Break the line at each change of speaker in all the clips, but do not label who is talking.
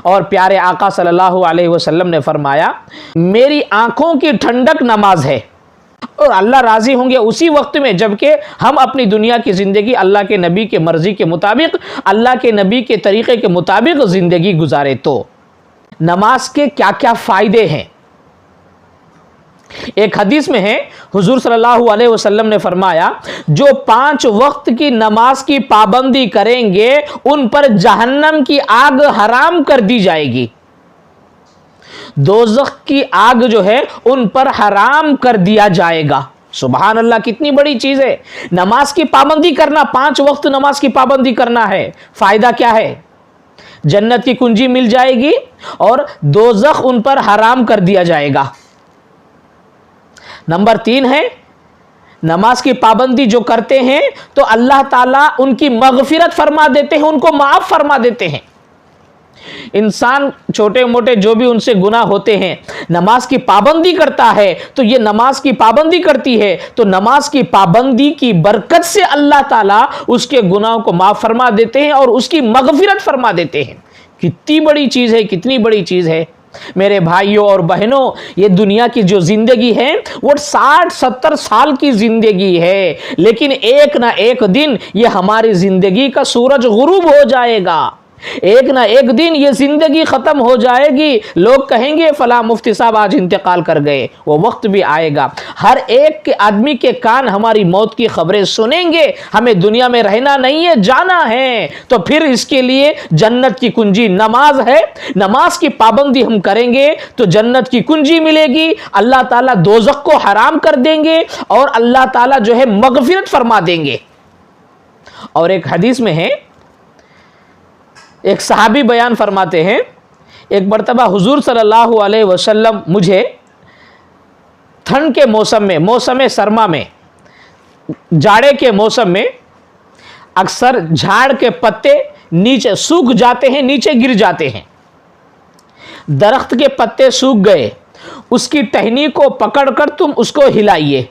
اور پیارے آقا صلی اللہ علیہ وسلم نے فرمایا میری آنکھوں کی ٹھنڈک نماز ہے، اور اللہ راضی ہوں گے اسی وقت میں جبکہ ہم اپنی دنیا کی زندگی اللہ کے نبی کے مرضی کے مطابق، اللہ کے نبی کے طریقے کے مطابق زندگی گزارے۔ تو نماز کے کیا کیا فائدے ہیں؟ ایک حدیث میں ہے حضور صلی اللہ علیہ وسلم نے فرمایا جو 5 وقت کی نماز کی پابندی کریں گے ان پر جہنم کی آگ حرام کر دی جائے گی، دوزخ کی آگ جو ہے ان پر حرام کر دیا جائے گا۔ سبحان اللہ، کتنی بڑی چیز ہے نماز کی پابندی کرنا، 5 وقت نماز کی پابندی کرنا ہے۔ فائدہ کیا ہے؟ جنت کی کنجی مل جائے گی اور دوزخ ان پر حرام کر دیا جائے گا۔ نمبر 3 ہے نماز کی پابندی جو کرتے ہیں تو اللہ تعالیٰ ان کی مغفرت فرما دیتے ہیں، ان کو معاف فرما دیتے ہیں۔ انسان چھوٹے موٹے جو بھی ان سے گناہ ہوتے ہیں نماز کی پابندی کرتا ہے تو یہ نماز کی پابندی کرتی ہے تو نماز کی پابندی کی برکت سے اللہ تعالیٰ اس کے گناہوں کو معاف فرما دیتے ہیں اور اس کی مغفرت فرما دیتے ہیں۔ کتنی بڑی چیز ہے، کتنی بڑی چیز ہے میرے بھائیوں اور بہنوں۔ یہ دنیا کی جو زندگی ہے وہ 60-70 سال کی زندگی ہے، لیکن ایک نہ ایک دن یہ ہماری زندگی کا سورج غروب ہو جائے گا، ایک نہ ایک دن یہ زندگی ختم ہو جائے گی۔ لوگ کہیں گے فلاں مفتی صاحب آج انتقال کر گئے، وہ وقت بھی آئے گا۔ ہر ایک کے آدمی کے کان ہماری موت کی خبریں سنیں گے۔ ہمیں دنیا میں رہنا نہیں ہے، جانا ہے، تو پھر اس کے لیے جنت کی کنجی نماز ہے۔ نماز کی پابندی ہم کریں گے تو جنت کی کنجی ملے گی، اللہ تعالیٰ دوزخ کو حرام کر دیں گے اور اللہ تعالیٰ جو ہے مغفرت فرما دیں گے۔ اور ایک حدیث میں ہے، ایک صحابی بیان فرماتے ہیں ایک مرتبہ حضور صلی اللہ علیہ وسلم مجھے ٹھنڈ کے موسم میں، موسم سرما میں، جاڑے کے موسم میں اکثر جھاڑ کے پتے نیچے سوکھ جاتے ہیں، نیچے گر جاتے ہیں۔ درخت کے پتے سوکھ گئے، اس کی ٹہنی کو پکڑ کر تم اس کو ہلائیے۔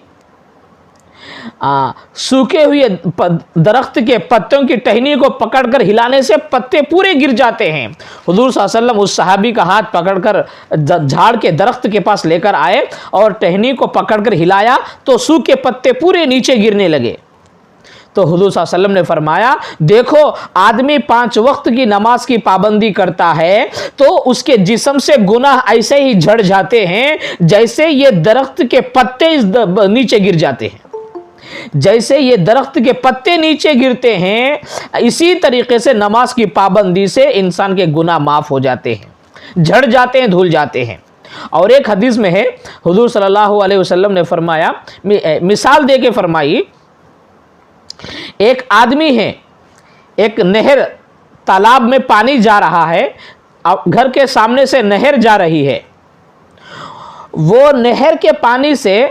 سوکھے ہوئے درخت کے پتوں کی ٹہنی کو پکڑ کر ہلانے سے پتے پورے گر جاتے ہیں۔ حضور صلی اللہ علیہ وسلم اس صحابی کا ہاتھ پکڑ کر جھاڑ کے درخت کے پاس لے کر آئے اور ٹہنی کو پکڑ کر ہلایا تو سوکھے پتے پورے نیچے گرنے لگے۔ تو حضور صلی اللہ علیہ وسلم نے فرمایا دیکھو آدمی 5 وقت کی نماز کی پابندی کرتا ہے تو اس کے جسم سے گناہ ایسے ہی جھڑ جاتے ہیں جیسے یہ درخت کے پتے نیچے گر جاتے ہیں۔ جیسے یہ درخت کے پتے نیچے گرتے ہیں اسی طریقے سے نماز کی پابندی سے انسان کے گناہ معاف ہو جاتے ہیں، جھڑ جاتے ہیں، دھل جاتے ہیں۔ اور ایک حدیث میں ہے حضور صلی اللہ علیہ وسلم نے فرمایا، مثال دے کے فرمائی، ایک آدمی ہے، ایک نہر تالاب میں پانی جا رہا ہے، گھر کے سامنے سے نہر جا رہی ہے، وہ نہر کے پانی سے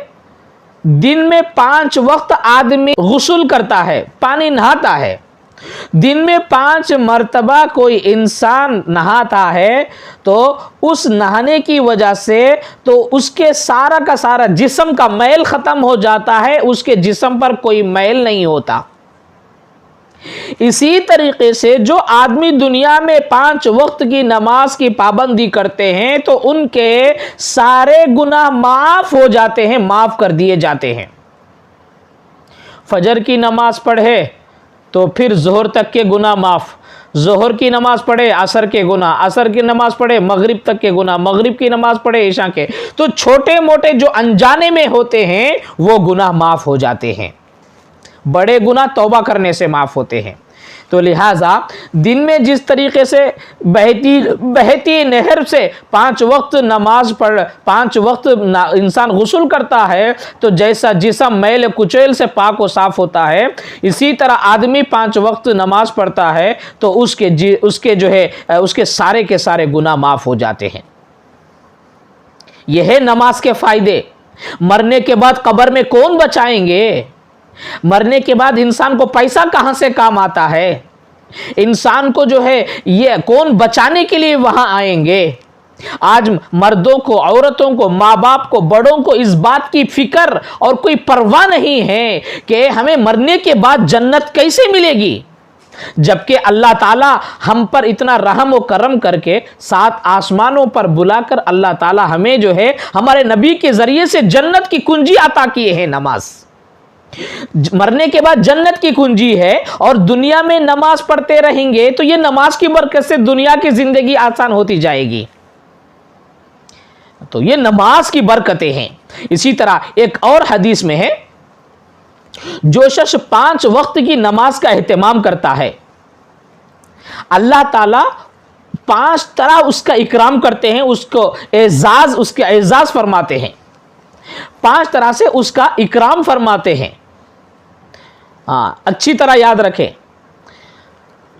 دن میں 5 وقت آدمی غسل کرتا ہے، پانی نہاتا ہے۔ دن میں 5 مرتبہ کوئی انسان نہاتا ہے تو اس نہانے کی وجہ سے تو اس کے سارا کا سارا جسم کا میل ختم ہو جاتا ہے، اس کے جسم پر کوئی میل نہیں ہوتا۔ اسی طریقے سے جو آدمی دنیا میں 5 وقت کی نماز کی پابندی کرتے ہیں تو ان کے سارے گناہ معاف ہو جاتے ہیں، معاف کر دیے جاتے ہیں۔ فجر کی نماز پڑھے تو پھر ظہر تک کے گناہ معاف، ظہر کی نماز پڑھے عصر کے گناہ، عصر کی نماز پڑھے مغرب تک کے گناہ، مغرب کی نماز پڑھے عشاء کے، تو چھوٹے موٹے جو انجانے میں ہوتے ہیں وہ گناہ معاف ہو جاتے ہیں، بڑے گناہ توبہ کرنے سے معاف ہوتے ہیں۔ تو لہٰذا دن میں جس طریقے سے بہتی نہر سے 5 وقت نماز پڑھ 5 وقت انسان غسل کرتا ہے تو جیسا جسم میل کچیل سے پاک و صاف ہوتا ہے، اسی طرح آدمی 5 وقت نماز پڑھتا ہے تو اس کے سارے کے سارے گناہ معاف ہو جاتے ہیں۔ یہ ہے نماز کے فائدے۔ مرنے کے بعد قبر میں کون بچائیں گے؟ مرنے کے بعد انسان کو پیسہ کہاں سے کام آتا ہے؟ انسان کو جو ہے یہ کون بچانے کے لیے وہاں آئیں گے؟ آج مردوں کو، عورتوں کو، ماں باپ کو، بڑوں کو اس بات کی فکر اور کوئی پرواہ نہیں ہے کہ ہمیں مرنے کے بعد جنت کیسے ملے گی۔ جبکہ اللہ تعالیٰ ہم پر اتنا رحم و کرم کر کے 7 آسمانوں پر بلا کر اللہ تعالیٰ ہمیں جو ہے ہمارے نبی کے ذریعے سے جنت کی کنجی عطا کیے ہیں. نماز مرنے کے بعد جنت کی کنجی ہے، اور دنیا میں نماز پڑھتے رہیں گے تو یہ نماز کی برکت سے دنیا کی زندگی آسان ہوتی جائے گی. تو یہ نماز کی برکتیں ہیں. اسی طرح ایک اور حدیث میں ہے، جو شخص 5 وقت کی نماز کا اہتمام کرتا ہے اللہ تعالیٰ 5 طرح اس کا اکرام کرتے ہیں، اس کے اعزاز فرماتے ہیں، 5 طرح سے اس کا اکرام فرماتے ہیں. اچھی طرح یاد رکھیں،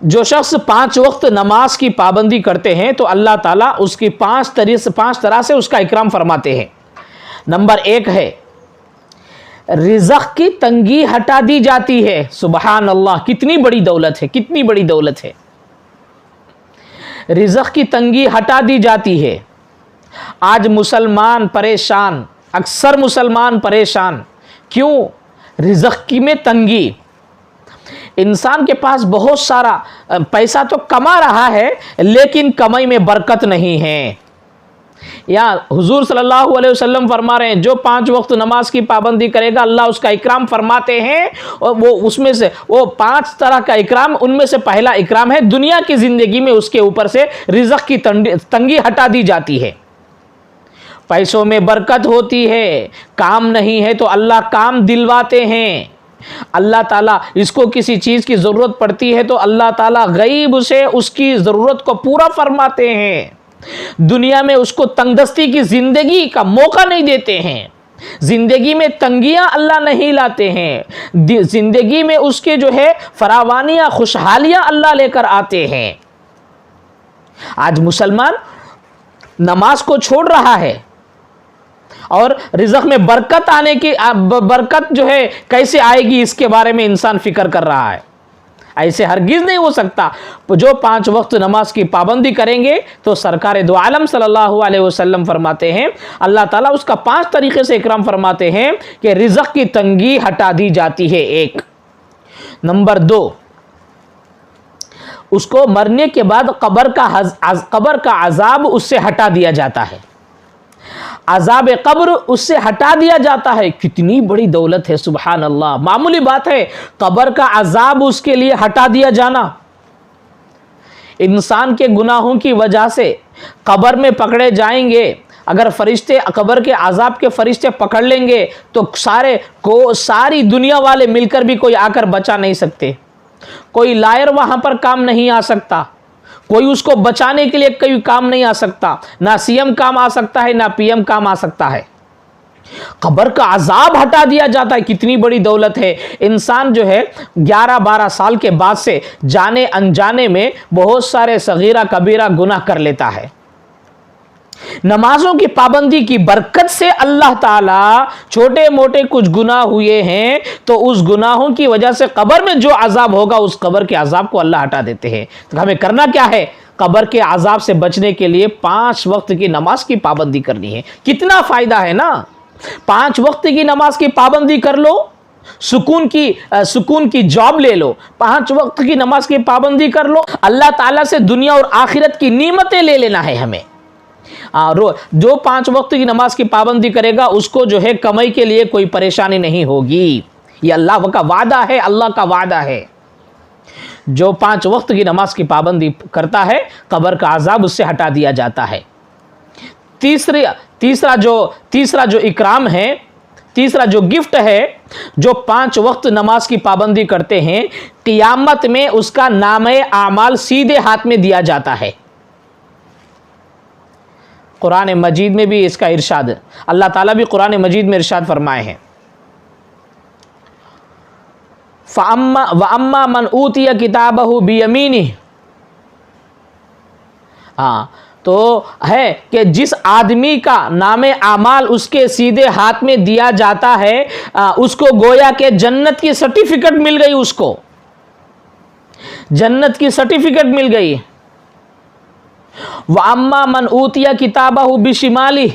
جو شخص 5 وقت نماز کی پابندی کرتے ہیں تو اللہ تعالیٰ اس کی 5 طرح سے اس کا اکرام فرماتے ہیں. نمبر 1 ہے رزق کی تنگی ہٹا دی جاتی ہے. سبحان اللہ، کتنی بڑی دولت ہے، کتنی بڑی دولت ہے. رزق کی تنگی ہٹا دی جاتی ہے. آج مسلمان پریشان، اکثر مسلمان پریشان کیوں؟ رزق کی میں تنگی. انسان کے پاس بہت سارا پیسہ تو کما رہا ہے لیکن کمائی میں برکت نہیں ہے. یا حضور صلی اللہ علیہ وسلم فرما رہے ہیں جو 5 وقت نماز کی پابندی کرے گا اللہ اس کا اکرام فرماتے ہیں، اور وہ اس میں سے وہ 5 طرح کا اکرام، ان میں سے پہلا اکرام ہے دنیا کی زندگی میں اس کے اوپر سے رزق کی تنگی ہٹا دی جاتی ہے. پیسوں میں برکت ہوتی ہے، کام نہیں ہے تو اللہ کام دلواتے ہیں. اللہ تعالیٰ اس کو کسی چیز کی ضرورت پڑتی ہے تو اللہ تعالیٰ غیب سے اس کی ضرورت کو پورا فرماتے ہیں. دنیا میں اس کو تنگ دستی کی زندگی کا موقع نہیں دیتے ہیں، زندگی میں تنگیاں اللہ نہیں لاتے ہیں، زندگی میں اس کے جو ہے فراوانیاں خوشحالیاں اللہ لے کر آتے ہیں. آج مسلمان نماز کو چھوڑ رہا ہے اور رزق میں برکت جو ہے کیسے آئے گی اس کے بارے میں انسان فکر کر رہا ہے. ایسے ہرگز نہیں ہو سکتا. جو 5 وقت نماز کی پابندی کریں گے تو سرکار دو عالم صلی اللہ علیہ وسلم فرماتے ہیں اللہ تعالیٰ اس کا 5 طریقے سے اکرام فرماتے ہیں کہ رزق کی تنگی ہٹا دی جاتی ہے. 1 نمبر 2 اس کو مرنے کے بعد قبر کا عذاب اس سے ہٹا دیا جاتا ہے. عذاب قبر اس سے ہٹا دیا جاتا ہے. کتنی بڑی دولت ہے، سبحان اللہ. معمولی بات ہے قبر کا عذاب اس کے لیے ہٹا دیا جانا. انسان کے گناہوں کی وجہ سے قبر میں پکڑے جائیں گے، اگر فرشتے قبر کے عذاب کے فرشتے پکڑ لیں گے تو ساری دنیا والے مل کر بھی کوئی آ کر بچا نہیں سکتے. کوئی لائر وہاں پر کام نہیں آ سکتا، کوئی اس کو بچانے کے لیے کوئی کام نہیں آ سکتا. نہ سی ایم کام آ سکتا ہے، نہ پی ایم کام آ سکتا ہے. قبر کا عذاب ہٹا دیا جاتا ہے. کتنی بڑی دولت ہے. انسان جو ہے 11-12 سال کے بعد سے جانے انجانے میں بہت سارے صغیرہ کبیرہ گناہ کر لیتا ہے. نمازوں کی پابندی کی برکت سے اللہ تعالیٰ چھوٹے موٹے کچھ گناہ ہوئے ہیں تو اس گناہوں کی وجہ سے قبر میں جو عذاب ہوگا اس قبر کے عذاب کو اللہ ہٹا دیتے ہیں. تو ہمیں کرنا کیا ہے؟ قبر کے عذاب سے بچنے کے لیے 5 وقت کی نماز کی پابندی کرنی ہے. کتنا فائدہ ہے نا. 5 وقت کی نماز کی پابندی کر لو، سکون کی جاب لے لو. 5 وقت کی نماز کی پابندی کر لو، اللہ تعالیٰ سے دنیا اور آخرت کی نعمتیں لے لینا ہے ہمیں. جو 5 وقت کی نماز کی پابندی کرے گا اس کو جو ہے کمائی کے لیے کوئی پریشانی نہیں ہوگی. یہ اللہ کا وعدہ ہے، اللہ کا وعدہ ہے. جو 5 وقت کی نماز کی پابندی کرتا ہے قبر کا عذاب اس سے ہٹا دیا جاتا ہے. تیسرا جو اکرام ہے، تیسرا جو گفٹ ہے، جو 5 وقت نماز کی پابندی کرتے ہیں قیامت میں اس کا نامہ اعمال سیدھے ہاتھ میں دیا جاتا ہے. قرآن مجید میں بھی اس کا ارشاد، اللہ تعالیٰ بھی قرآن مجید میں ارشاد فرمائے ہیں وَأَمَّا مَنْ أُوتِيَ كِتَابَهُ بِيَمِينِهِ. تو ہے کہ جس آدمی کا نام اعمال اس کے سیدھے ہاتھ میں دیا جاتا ہے اس کو گویا کہ جنت کی سرٹیفکیٹ مل گئی، اس کو جنت کی سرٹیفکیٹ مل گئی. وَأَمَّا مَنْ أُوتِيَ كِتَابَهُ بِشِمَالِهِ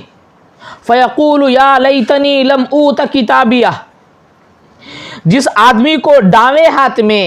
فَيَقُولُ يَا لَيْتَنِي لَمْ أُوتَ كِتَابِيَهْ. جس آدمی کو دائیں ہاتھ میں